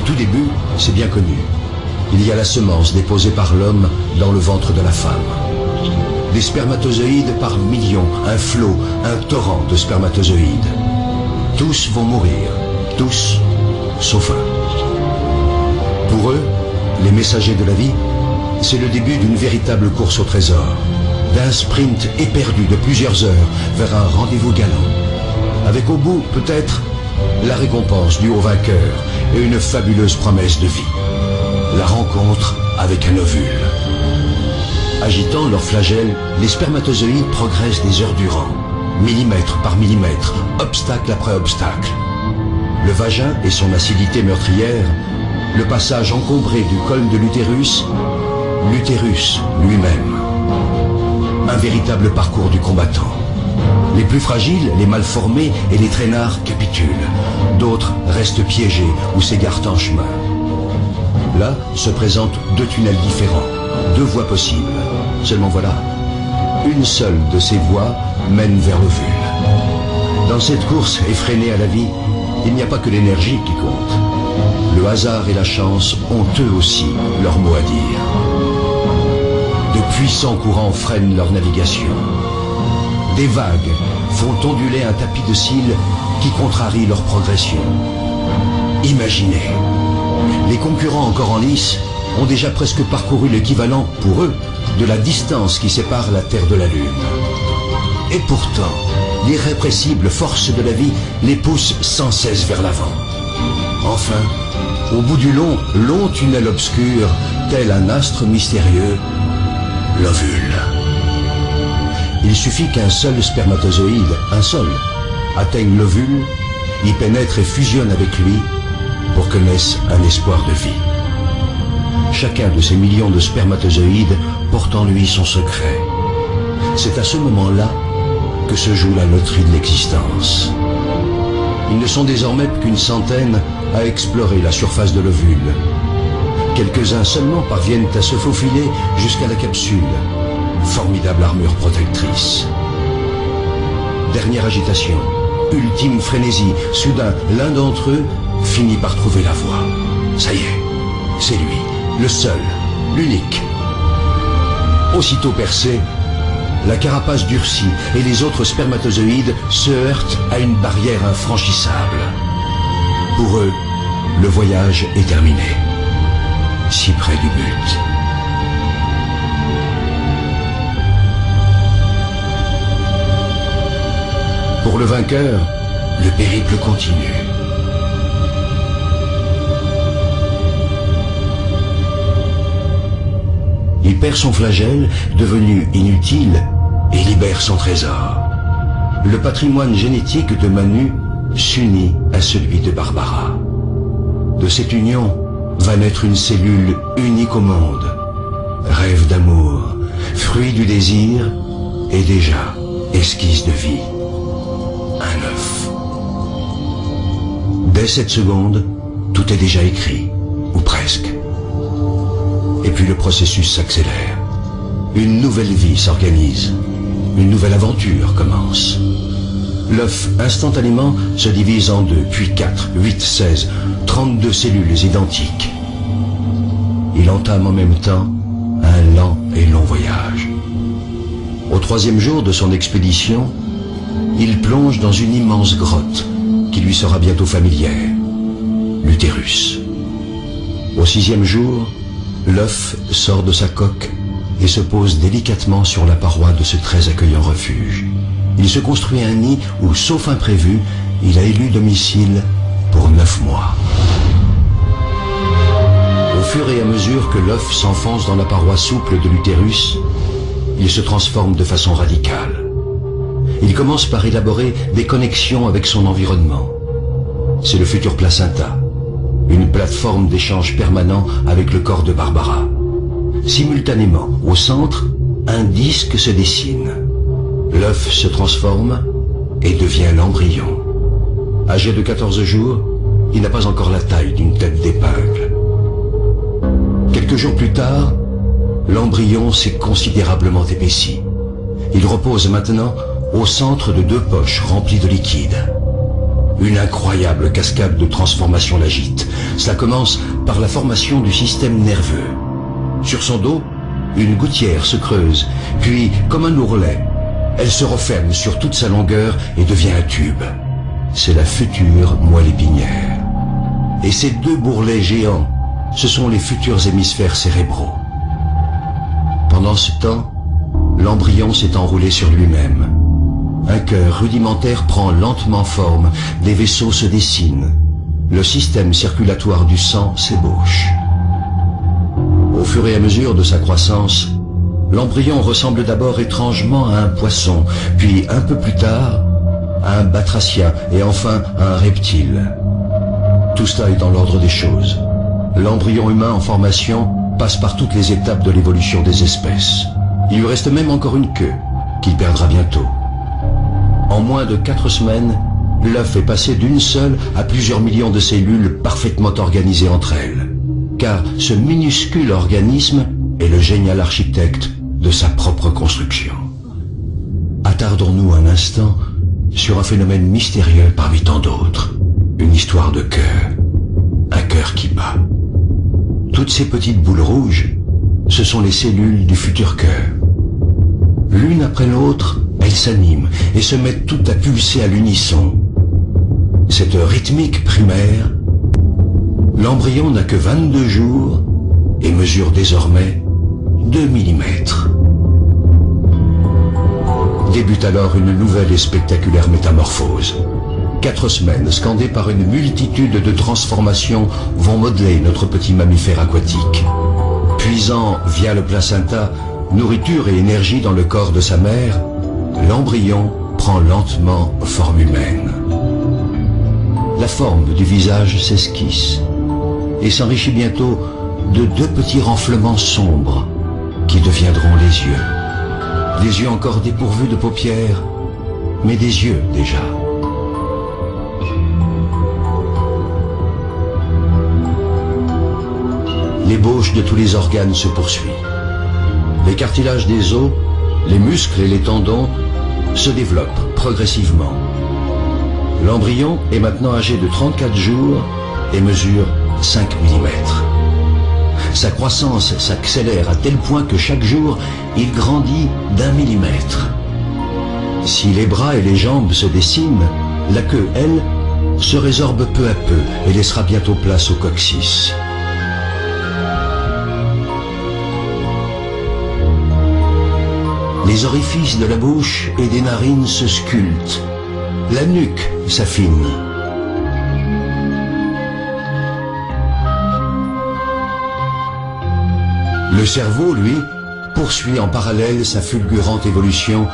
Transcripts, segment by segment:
tout début, c'est bien connu. Il y a la semence déposée par l'homme dans le ventre de la femme. Des spermatozoïdes par millions, un flot, un torrent de spermatozoïdes. Tous vont mourir, tous, sauf un. Pour eux, les messagers de la vie, c'est le début d'une véritable course au trésor, d'un sprint éperdu de plusieurs heures vers un rendez-vous galant, avec au bout, peut-être, la récompense du haut vainqueur et une fabuleuse promesse de vie. La rencontre avec un ovule. Agitant leurs flagelles, les spermatozoïdes progressent des heures durant, millimètre par millimètre, obstacle après obstacle. Le vagin et son acidité meurtrière, le passage encombré du col de l'utérus, l'utérus lui-même. Un véritable parcours du combattant. Les plus fragiles, les mal formés et les traînards capitulent. D'autres restent piégés ou s'égarent en chemin. Là se présentent deux tunnels différents, deux voies possibles. Seulement voilà, une seule de ces voies mène vers l'ovule. Dans cette course effrénée à la vie, il n'y a pas que l'énergie qui compte. Le hasard et la chance ont eux aussi leur mot à dire. De puissants courants freinent leur navigation. Des vagues font onduler un tapis de cils qui contrarie leur progression. Imaginez, les concurrents encore en lice ont déjà presque parcouru l'équivalent, pour eux, de la distance qui sépare la Terre de la Lune. Et pourtant, l'irrépressible force de la vie les pousse sans cesse vers l'avant. Enfin, au bout du long tunnel obscur, tel un astre mystérieux, l'ovule. Il suffit qu'un seul spermatozoïde, un seul, atteigne l'ovule, y pénètre et fusionne avec lui pour que naisse un espoir de vie. Chacun de ces millions de spermatozoïdes porte en lui son secret. C'est à ce moment-là que se joue la loterie de l'existence. Ils ne sont désormais qu'une centaine à explorer la surface de l'ovule. Quelques-uns seulement parviennent à se faufiler jusqu'à la capsule. Formidable armure protectrice. Dernière agitation, ultime frénésie. Soudain, l'un d'entre eux finit par trouver la voie. Ça y est, c'est lui, le seul, l'unique. Aussitôt percé, la carapace durcit et les autres spermatozoïdes se heurtent à une barrière infranchissable. Pour eux, le voyage est terminé. Si près du but. Pour le vainqueur, le périple continue. Il perd son flagelle, devenu inutile, et libère son trésor. Le patrimoine génétique de Manu s'unit à celui de Barbara. De cette union va naître une cellule unique au monde. Rêve d'amour, fruit du désir, et déjà esquisse de vie. Un œuf. Dès cette seconde, tout est déjà écrit, ou presque. Et puis le processus s'accélère. Une nouvelle vie s'organise. Une nouvelle aventure commence. L'œuf, instantanément, se divise en 2, puis 4, 8, 16, 32 cellules identiques. Il entame en même temps un lent et long voyage. Au 3e jour de son expédition, il plonge dans une immense grotte qui lui sera bientôt familière, l'utérus. Au 6e jour, l'œuf sort de sa coque et se pose délicatement sur la paroi de ce très accueillant refuge. Il se construit un nid où, sauf imprévu, il a élu domicile pour 9 mois. Au fur et à mesure que l'œuf s'enfonce dans la paroi souple de l'utérus, il se transforme de façon radicale. Il commence par élaborer des connexions avec son environnement. C'est le futur placenta, une plateforme d'échange permanent avec le corps de Barbara. Simultanément, au centre, un disque se dessine. L'œuf se transforme et devient l'embryon. Âgé de 14 jours, il n'a pas encore la taille d'une tête d'épingle. Quelques jours plus tard, l'embryon s'est considérablement épaissi. Il repose maintenant au centre de 2 poches remplies de liquide. Une incroyable cascade de transformation l'agite. Cela commence par la formation du système nerveux. Sur son dos, une gouttière se creuse, puis, comme un ourlet, elle se referme sur toute sa longueur et devient un tube. C'est la future moelle épinière. Et ces deux bourrelets géants, ce sont les futurs hémisphères cérébraux. Pendant ce temps, l'embryon s'est enroulé sur lui-même. Un cœur rudimentaire prend lentement forme, des vaisseaux se dessinent. Le système circulatoire du sang s'ébauche. Au fur et à mesure de sa croissance, l'embryon ressemble d'abord étrangement à un poisson, puis un peu plus tard, à un batracien et enfin à un reptile. Tout cela est dans l'ordre des choses. L'embryon humain en formation passe par toutes les étapes de l'évolution des espèces. Il lui reste même encore une queue, qu'il perdra bientôt. En moins de 4 semaines, l'œuf est passé d'une seule à plusieurs millions de cellules parfaitement organisées entre elles. Car ce minuscule organisme est le génial architecte de sa propre construction. Attardons-nous un instant sur un phénomène mystérieux parmi tant d'autres. Une histoire de cœur. Un cœur qui bat. Toutes ces petites boules rouges, ce sont les cellules du futur cœur. L'une après l'autre, elles s'animent et se mettent toutes à pulser à l'unisson. Cette rythmique primaire, l'embryon n'a que 22 jours et mesure désormais 2 mm. Débute alors une nouvelle et spectaculaire métamorphose. 4 semaines scandées par une multitude de transformations vont modeler notre petit mammifère aquatique. Puisant via le placenta nourriture et énergie dans le corps de sa mère, l'embryon prend lentement forme humaine. La forme du visage s'esquisse et s'enrichit bientôt de 2 petits renflements sombres qui deviendront les yeux. Des yeux encore dépourvus de paupières, mais des yeux déjà. L'ébauche de tous les organes se poursuit. Les cartilages des os, les muscles et les tendons se développent progressivement. L'embryon est maintenant âgé de 34 jours et mesure 5 mm. Sa croissance s'accélère à tel point que chaque jour, il grandit d'1 millimètre. Si les bras et les jambes se dessinent, la queue, elle, se résorbe peu à peu et laissera bientôt place au coccyx. Les orifices de la bouche et des narines se sculptent. La nuque s'affine. Le cerveau, lui, poursuit en parallèle sa fulgurante évolution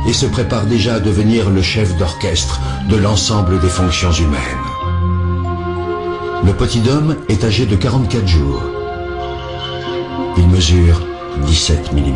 et se prépare déjà à devenir le chef d'orchestre de l'ensemble des fonctions humaines. Le petit homme est âgé de 44 jours. Il mesure 17 mm.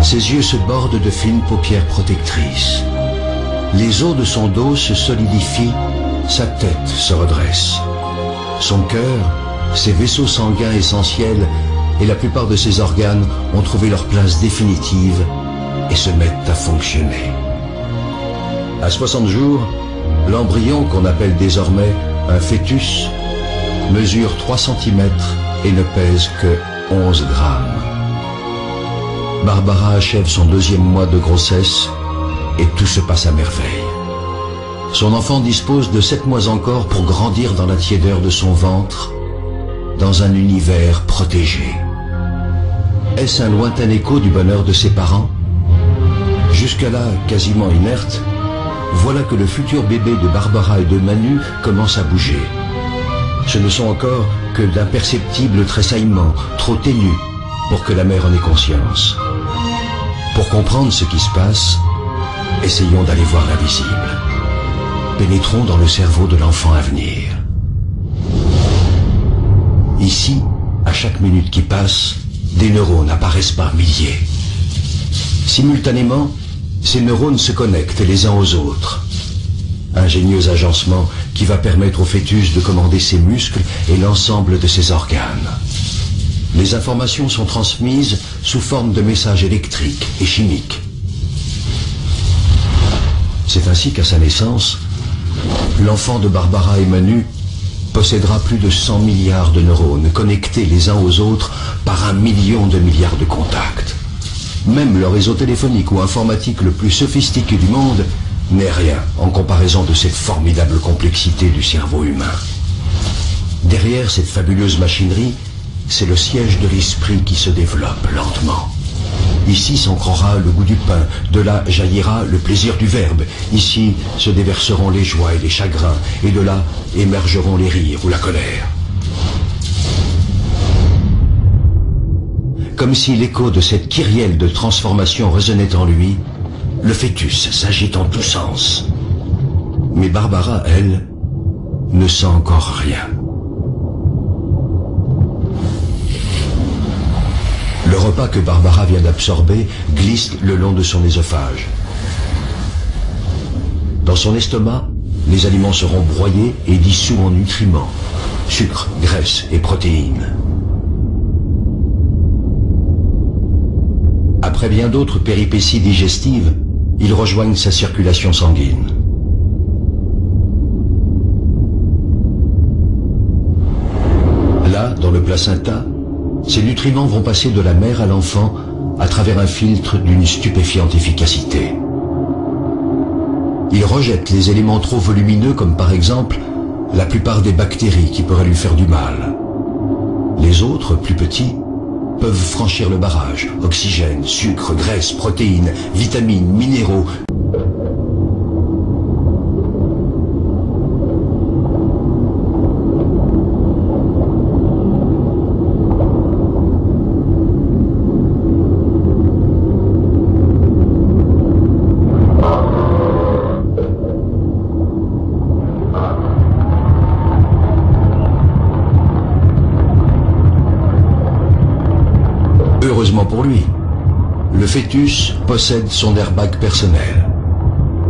Ses yeux se bordent de fines paupières protectrices. Les os de son dos se solidifient, sa tête se redresse. Son cœur, ses vaisseaux sanguins essentiels et la plupart de ses organes ont trouvé leur place définitive et se mettent à fonctionner. À 60 jours, l'embryon, qu'on appelle désormais un fœtus, mesure 3 cm et ne pèse que 11 grammes. Barbara achève son 2e mois de grossesse et tout se passe à merveille. Son enfant dispose de 7 mois encore pour grandir dans la tiédeur de son ventre, dans un univers protégé. Est-ce un lointain écho du bonheur de ses parents? Jusque-là, quasiment inerte, voilà que le futur bébé de Barbara et de Manu commence à bouger. Ce ne sont encore que d'imperceptibles tressaillements, trop ténus, pour que la mère en ait conscience. Pour comprendre ce qui se passe, essayons d'aller voir l'invisible. Pénétrons dans le cerveau de l'enfant à venir. Ici, à chaque minute qui passe, des neurones apparaissent par milliers. Simultanément, ces neurones se connectent les uns aux autres. Ingénieux agencement qui va permettre au fœtus de commander ses muscles et l'ensemble de ses organes. Les informations sont transmises sous forme de messages électriques et chimiques. C'est ainsi qu'à sa naissance, l'enfant de Barbara et Manu possédera plus de 100 milliards de neurones connectés les uns aux autres par 1 million de milliards de contacts. Même le réseau téléphonique ou informatique le plus sophistiqué du monde n'est rien en comparaison de cette formidable complexité du cerveau humain. Derrière cette fabuleuse machinerie, c'est le siège de l'esprit qui se développe lentement. Ici s'ancrera le goût du pain, de là jaillira le plaisir du verbe. Ici se déverseront les joies et les chagrins, et de là émergeront les rires ou la colère. Comme si l'écho de cette kyrielle de transformation résonnait en lui, le fœtus s'agite en tous sens. Mais Barbara, elle, ne sent encore rien. Le repas que Barbara vient d'absorber glisse le long de son œsophage. Dans son estomac, les aliments seront broyés et dissous en nutriments, sucre, graisse et protéines. Après bien d'autres péripéties digestives, ils rejoignent sa circulation sanguine. Là, dans le placenta, ces nutriments vont passer de la mère à l'enfant à travers un filtre d'une stupéfiante efficacité. Il rejette les éléments trop volumineux comme par exemple la plupart des bactéries qui pourraient lui faire du mal. Les autres, plus petits, peuvent franchir le barrage. Oxygène, sucre, graisse, protéines, vitamines, minéraux. Heureusement pour lui, le fœtus possède son airbag personnel.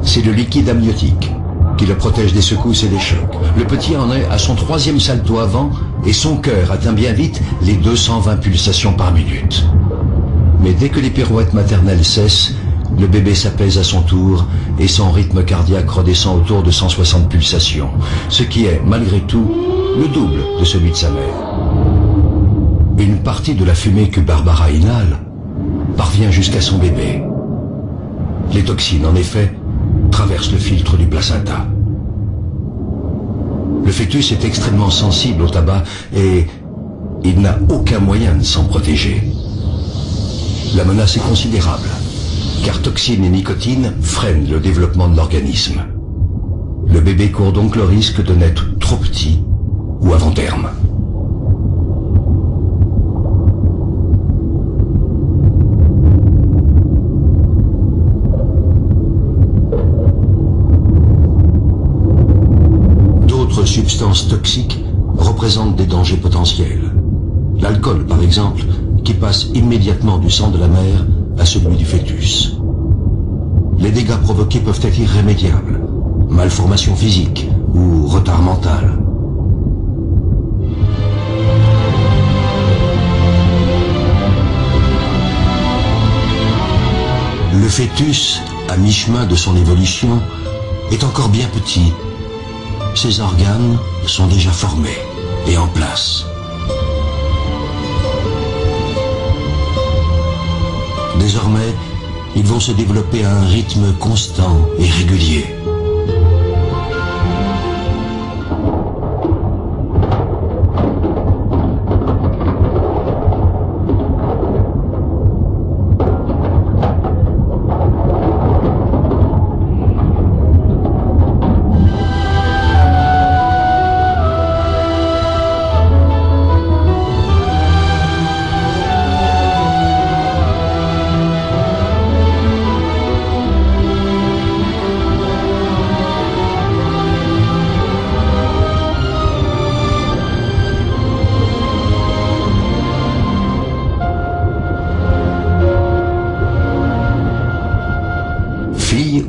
C'est le liquide amniotique qui le protège des secousses et des chocs. Le petit en est à son 3e salto avant et son cœur atteint bien vite les 220 pulsations par minute. Mais dès que les pirouettes maternelles cessent, le bébé s'apaise à son tour et son rythme cardiaque redescend autour de 160 pulsations, ce qui est, malgré tout, le double de celui de sa mère. Une partie de la fumée que Barbara inhale parvient jusqu'à son bébé. Les toxines, en effet, traversent le filtre du placenta. Le fœtus est extrêmement sensible au tabac et il n'a aucun moyen de s'en protéger. La menace est considérable, car toxines et nicotine freinent le développement de l'organisme. Le bébé court donc le risque de naître trop petit ou avant terme. Substances toxiques représentent des dangers potentiels. L'alcool, par exemple, qui passe immédiatement du sang de la mère à celui du fœtus. Les dégâts provoqués peuvent être irrémédiables, malformation physique ou retard mental. Le fœtus, à mi-chemin de son évolution, est encore bien petit. Ses organes sont déjà formés et en place. Désormais, ils vont se développer à un rythme constant et régulier.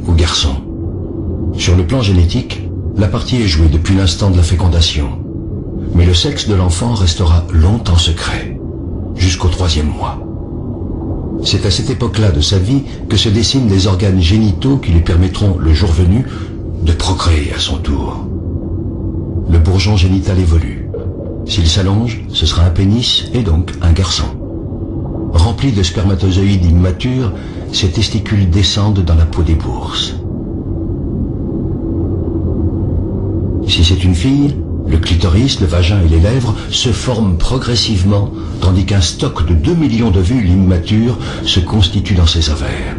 ou garçon. Sur le plan génétique, la partie est jouée depuis l'instant de la fécondation. Mais le sexe de l'enfant restera longtemps secret, jusqu'au 3e mois. C'est à cette époque-là de sa vie que se dessinent les organes génitaux qui lui permettront, le jour venu, de procréer à son tour. Le bourgeon génital évolue. S'il s'allonge, ce sera un pénis et donc un garçon. Remplis de spermatozoïdes immatures, ces testicules descendent dans la peau des bourses. Si c'est une fille, le clitoris, le vagin et les lèvres se forment progressivement, tandis qu'un stock de 2 millions d'ovules immatures se constitue dans ses ovaires.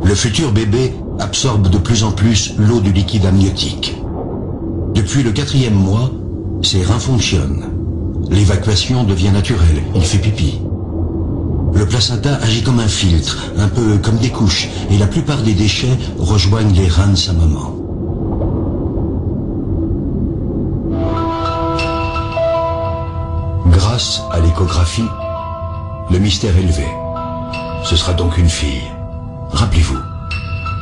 Le futur bébé absorbe de plus en plus l'eau du liquide amniotique. Depuis le 4e mois, ses reins fonctionnent. L'évacuation devient naturelle, il fait pipi. Le placenta agit comme un filtre, un peu comme des couches, et la plupart des déchets rejoignent les reins de sa maman. Grâce à l'échographie, le mystère est levé. Ce sera donc une fille. Rappelez-vous,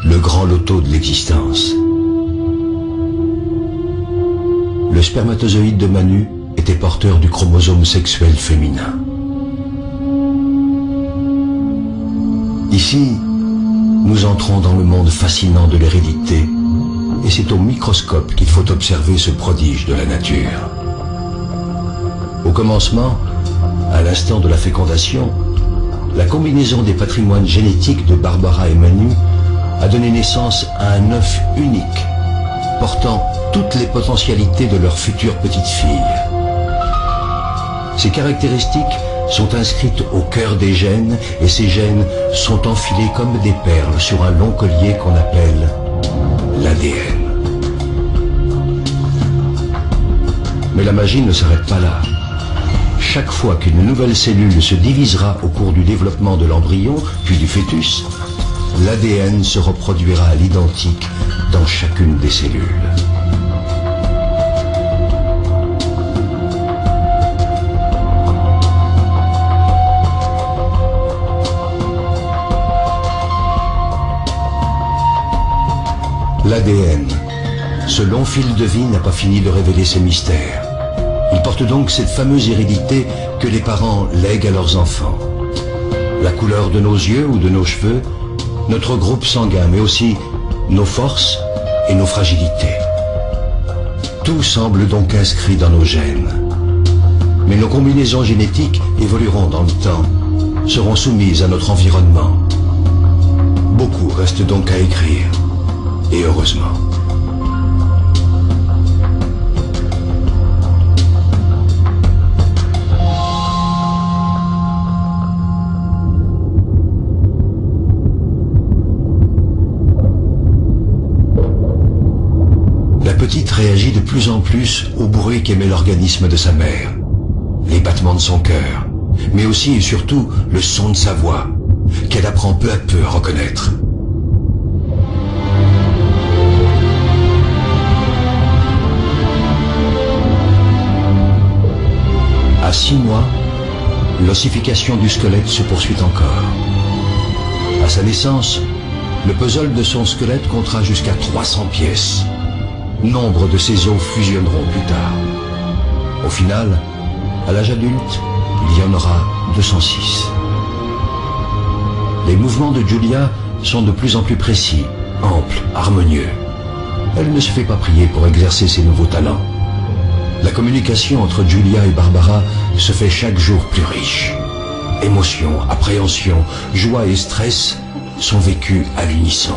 le grand loto de l'existence. Le spermatozoïde de Manu était porteur du chromosome sexuel féminin. Ici, nous entrons dans le monde fascinant de l'hérédité, et c'est au microscope qu'il faut observer ce prodige de la nature. Au commencement, à l'instant de la fécondation, la combinaison des patrimoines génétiques de Barbara et Manu a donné naissance à un œuf unique, portant toutes les potentialités de leur future petite fille. Ces caractéristiques sont inscrites au cœur des gènes et ces gènes sont enfilés comme des perles sur un long collier qu'on appelle l'ADN. Mais la magie ne s'arrête pas là. Chaque fois qu'une nouvelle cellule se divisera au cours du développement de l'embryon, puis du fœtus, l'ADN se reproduira à l'identique dans chacune des cellules. L'ADN, ce long fil de vie n'a pas fini de révéler ses mystères. Il porte donc cette fameuse hérédité que les parents lèguent à leurs enfants. La couleur de nos yeux ou de nos cheveux, notre groupe sanguin, mais aussi nos forces et nos fragilités. Tout semble donc inscrit dans nos gènes. Mais nos combinaisons génétiques évolueront dans le temps, seront soumises à notre environnement. Beaucoup reste donc à écrire, et heureusement. La petite réagit de plus en plus au bruit qu'émet l'organisme de sa mère, les battements de son cœur, mais aussi et surtout le son de sa voix, qu'elle apprend peu à peu à reconnaître. À 6 mois, l'ossification du squelette se poursuit encore. À sa naissance, le puzzle de son squelette comptera jusqu'à 300 pièces. Nombre de ces os fusionneront plus tard. Au final, à l'âge adulte, il y en aura 206. Les mouvements de Julia sont de plus en plus précis, amples, harmonieux. Elle ne se fait pas prier pour exercer ses nouveaux talents. La communication entre Julia et Barbara se fait chaque jour plus riche. Émotion, appréhension, joie et stress sont vécus à l'unisson.